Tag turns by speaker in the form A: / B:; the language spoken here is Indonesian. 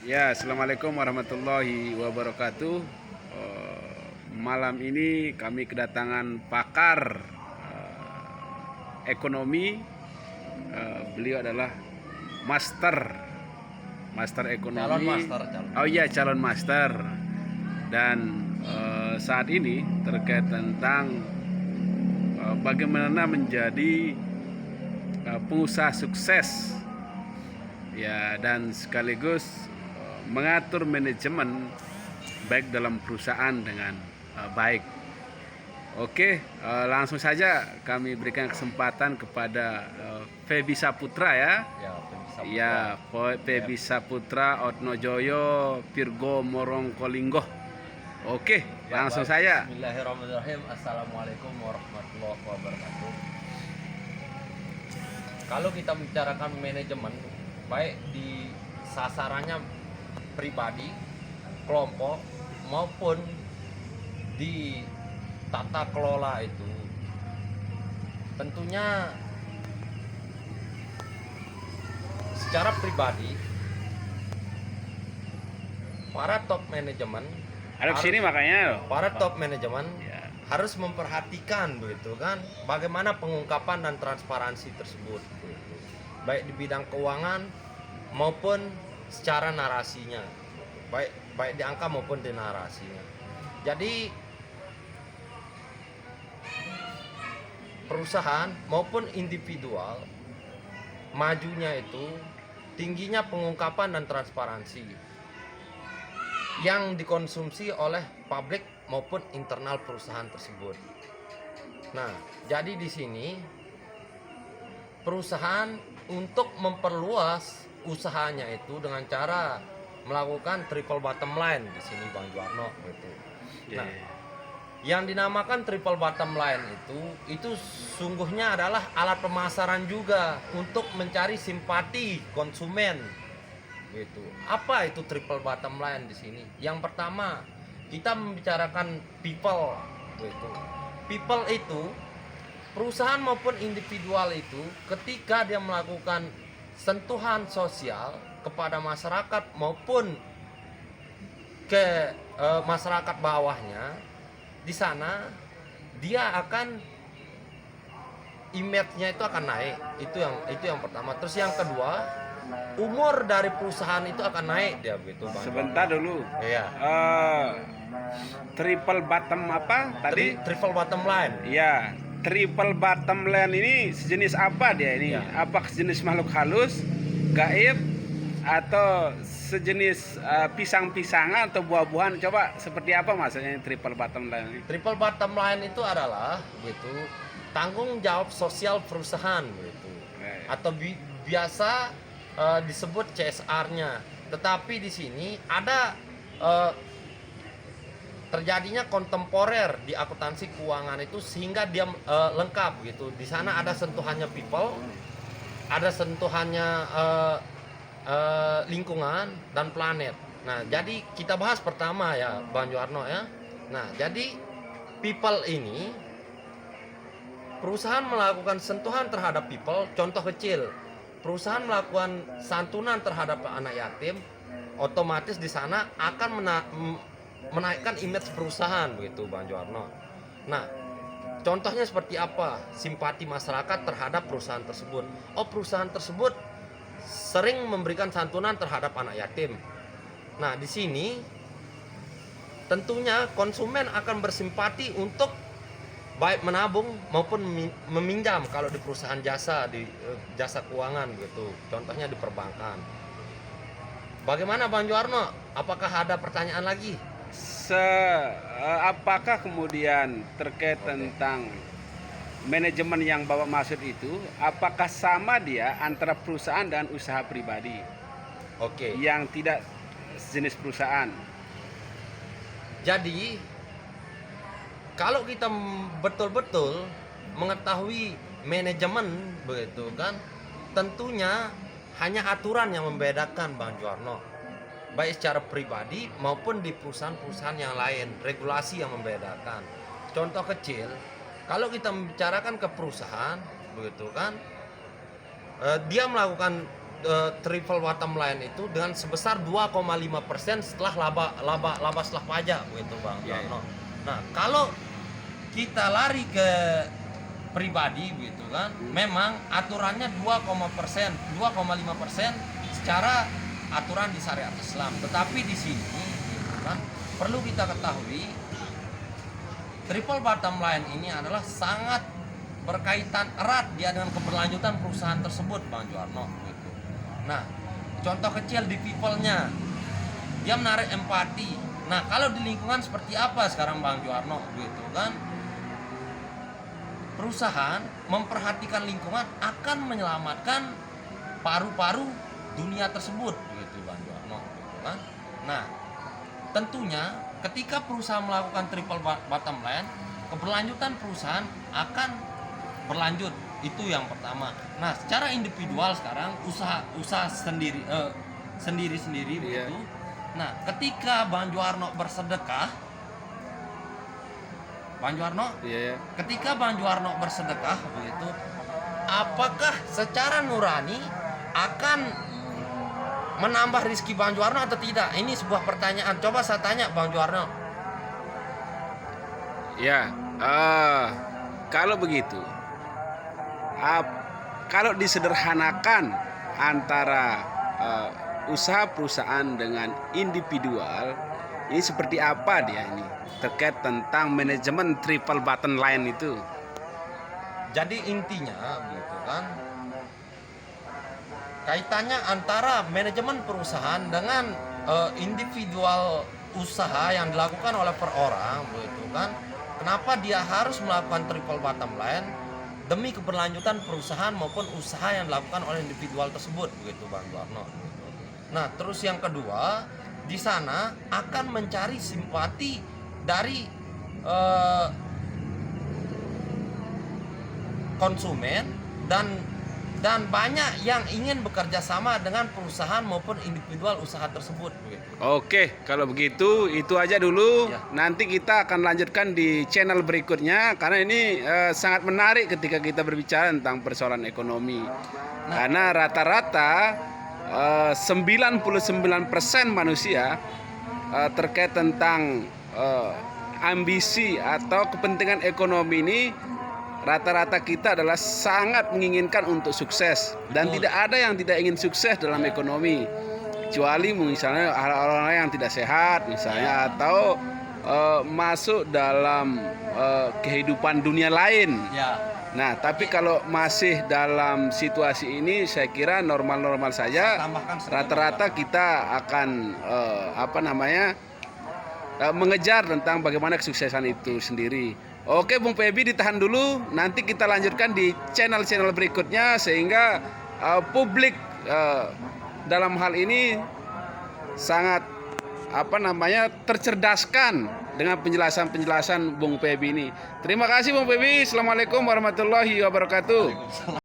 A: Ya, assalamualaikum warahmatullahi wabarakatuh. Malam ini kami kedatangan pakar ekonomi. Beliau adalah master, master ekonomi.
B: Calon.
A: Oh iya, calon master. Dan saat ini terkait tentang bagaimana menjadi pengusaha sukses, ya, dan sekaligus mengatur manajemen baik dalam perusahaan dengan baik. Oke, langsung saja kami berikan kesempatan kepada Febi Saputra ya. Ya, Febi Saputra Otnojoyo Virgo Morongkolinggo. Oke, langsung saja.
B: Bismillahirrahmanirrahim. Assalamualaikum warahmatullahi wabarakatuh. Kalau kita bicarakan manajemen, baik di sasarannya pribadi, kelompok, maupun di tata kelola itu, tentunya secara pribadi para top manajemen
A: Ada sini makanya.
B: para top manajemen
A: Ya.
B: harus memperhatikan begitu kan bagaimana pengungkapan dan transparansi tersebut begitu. Baik di bidang keuangan maupun secara narasinya, baik di angka maupun di narasinya. Jadi perusahaan maupun individual majunya itu tingginya pengungkapan dan transparansi yang dikonsumsi oleh publik maupun internal perusahaan tersebut. Nah, jadi di sini perusahaan untuk memperluas usahanya itu dengan cara melakukan triple bottom line di sini Bang Juwarno gitu. Nah, yang dinamakan triple bottom line itu sungguhnya adalah alat pemasaran juga untuk mencari simpati konsumen gitu. Apa itu triple bottom line di sini? Yang pertama, kita membicarakan people gitu. People itu perusahaan maupun individual itu ketika dia melakukan sentuhan sosial kepada masyarakat maupun ke masyarakat bawahnya, di sana dia akan image-nya itu akan naik. Itu yang pertama. Terus yang kedua, umur dari perusahaan itu akan naik dia begitu Bang.
A: Sebentar dulu.
B: Iya.
A: Triple bottom apa tadi?
B: Triple bottom line.
A: Ya, triple bottom line ini sejenis apa dia ini?
B: Ya.
A: Apakah sejenis makhluk halus, gaib, atau sejenis pisang-pisangan atau buah-buahan? Coba seperti apa maksudnya triple bottom line ini?
B: Triple bottom line itu adalah gitu tanggung jawab sosial perusahaan gitu. Atau biasa disebut CSR-nya. Tetapi di sini ada terjadinya kontemporer di akuntansi keuangan itu sehingga dia lengkap gitu. Di sana ada sentuhannya people, ada sentuhannya lingkungan dan planet. Nah, jadi kita bahas pertama ya Bang Juwarno ya. Nah, jadi people ini perusahaan melakukan sentuhan terhadap people. Contoh kecil, perusahaan melakukan santunan terhadap anak yatim, otomatis di sana akan menaikkan image perusahaan begitu Bang Juwarno. Nah, contohnya seperti apa? Simpati masyarakat terhadap perusahaan tersebut. Oh, perusahaan tersebut sering memberikan santunan terhadap anak yatim. Nah, di sini tentunya konsumen akan bersimpati untuk baik menabung maupun meminjam kalau di perusahaan jasa, di jasa keuangan gitu. Contohnya di perbankan. Bagaimana Bang Juwarno? Apakah ada pertanyaan lagi?
A: Apakah kemudian terkait tentang manajemen yang Bapak maksud itu, apakah sama dia antara perusahaan dan usaha pribadi?
B: Oke.
A: Yang tidak sejenis perusahaan.
B: Jadi kalau kita betul-betul mengetahui manajemen begitu kan, tentunya hanya aturan yang membedakan Bang Juwarno. Baik secara pribadi maupun di perusahaan-perusahaan yang lain, regulasi yang membedakan. Contoh kecil, kalau kita membicarakan ke perusahaan begitu kan, dia melakukan triple bottom line itu dengan sebesar 2,5% setelah laba setelah pajak begitu Bang
A: Iya,
B: Jarno. Nah, kalau kita lari ke pribadi begitu kan, memang aturannya 2,5% secara aturan di syariat Islam. Tetapi di sini gitu kan, perlu kita ketahui triple bottom line ini adalah sangat berkaitan erat dia dengan keberlanjutan perusahaan tersebut Bang Jarno gitu. Nah, contoh kecil di people-nya, dia menarik empati. Nah, kalau di lingkungan seperti apa sekarang Bang Jarno gitu kan? Perusahaan memperhatikan lingkungan akan menyelamatkan paru-paru dunia tersebut gitu Bang Jarno gitu kan. Nah, tentunya ketika perusahaan melakukan triple bottom line, keberlanjutan perusahaan akan berlanjut. Itu yang pertama. Nah, secara individual sekarang usaha sendiri sendiri begitu. Nah, ketika Bang Jarno bersedekah, Bang Jarno, ketika Bang Jarno bersedekah begitu, apakah secara nurani akan menambah rezeki Bang Jarno atau tidak? Ini sebuah pertanyaan. Coba saya tanya Bang Jarno.
A: Ya, kalau begitu, kalau disederhanakan antara usaha perusahaan dengan individual, ini seperti apa dia ini terkait tentang manajemen triple bottom line itu?
B: Jadi intinya gitu kan, kaitannya antara manajemen perusahaan dengan individual usaha yang dilakukan oleh per orang begitu kan. Kenapa dia harus melakukan triple bottom line? Demi keberlanjutan perusahaan maupun usaha yang dilakukan oleh individual tersebut begitu Bang Jarno. Nah, terus yang kedua, di sana akan mencari simpati dari konsumen dan banyak yang ingin bekerja sama dengan perusahaan maupun individual usaha tersebut begitu.
A: Oke, kalau begitu itu aja dulu.
B: Ya.
A: Nanti kita akan lanjutkan di channel berikutnya karena ini sangat menarik ketika kita berbicara tentang persoalan ekonomi. Karena rata-rata 99% manusia terkait tentang ambisi atau kepentingan ekonomi ini, rata-rata kita adalah sangat menginginkan untuk sukses dan tidak ada yang tidak ingin sukses dalam ekonomi, kecuali misalnya orang-orang yang tidak sehat misalnya atau masuk dalam kehidupan dunia lain.
B: Ya.
A: Nah, tapi kalau masih dalam situasi ini, saya kira normal-normal saja. Rata-rata kita akan mengejar tentang bagaimana kesuksesan itu sendiri. Oke, Bung Febi ditahan dulu. Nanti kita lanjutkan di channel-channel berikutnya sehingga publik dalam hal ini sangat tercerdaskan dengan penjelasan-penjelasan Bung Febi ini. Terima kasih Bung Febi. Assalamualaikum warahmatullahi wabarakatuh.